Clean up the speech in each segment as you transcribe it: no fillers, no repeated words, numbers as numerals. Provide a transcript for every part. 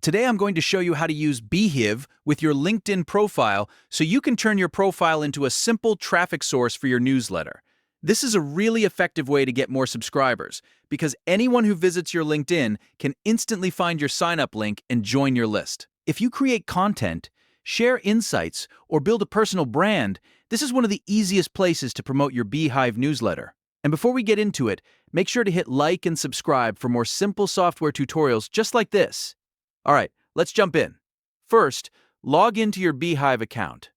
Today I'm going to show you how to use Beehiiv with your LinkedIn profile so you can turn your profile into a simple traffic source for your newsletter. This is a really effective way to get more subscribers because anyone who visits your LinkedIn can instantly find your sign-up link and join your list. If you create content, share insights, or build a personal brand, this is one of the easiest places to promote your Beehiiv newsletter. And before we get into it, make sure to hit like and subscribe for more simple software tutorials just like this. All right, let's jump in. First, log into your Beehiiv account.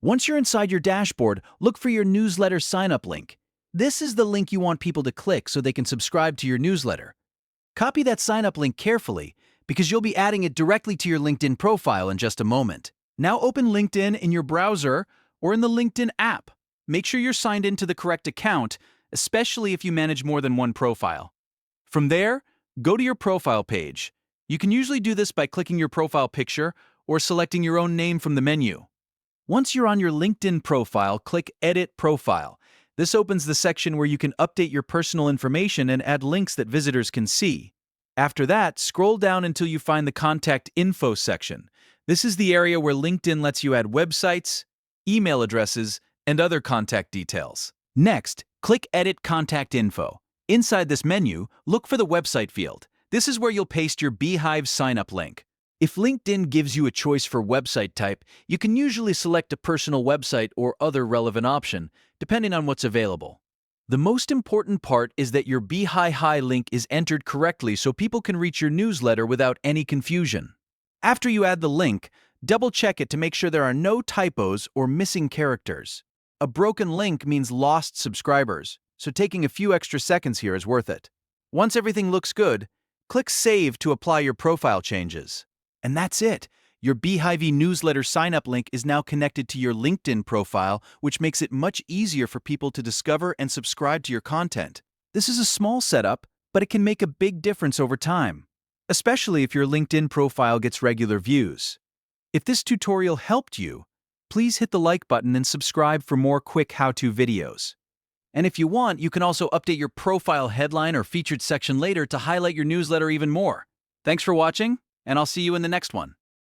Once you're inside your dashboard, look for your newsletter sign-up link. This is the link you want people to click so they can subscribe to your newsletter. Copy that sign-up link carefully because you'll be adding it directly to your LinkedIn profile in just a moment. Now open LinkedIn in your browser or in the LinkedIn app. Make sure you're signed into the correct account, especially if you manage more than one profile. From there, go to your profile page. You can usually do this by clicking your profile picture or selecting your own name from the menu. Once you're on your LinkedIn profile, click Edit Profile. This opens the section where you can update your personal information and add links that visitors can see. After that, scroll down until you find the Contact Info section. This is the area where LinkedIn lets you add websites, email addresses, and other contact details. Next, click Edit Contact Info. Inside this menu, look for the website field. This is where you'll paste your Beehiiv sign-up link. If LinkedIn gives you a choice for website type, you can usually select a personal website or other relevant option, depending on what's available. The most important part is that your Beehiiv link is entered correctly so people can reach your newsletter without any confusion. After you add the link, double-check it to make sure there are no typos or missing characters. A broken link means lost subscribers, so taking a few extra seconds here is worth it. Once everything looks good, click Save to apply your profile changes. And that's it. Your Beehiiv newsletter sign-up link is now connected to your LinkedIn profile, which makes it much easier for people to discover and subscribe to your content. This is a small setup, but it can make a big difference over time, especially if your LinkedIn profile gets regular views. If this tutorial helped you, please hit the like button and subscribe for more quick how-to videos. And if you want, you can also update your profile headline or featured section later to highlight your newsletter even more. Thanks for watching, and I'll see you in the next one.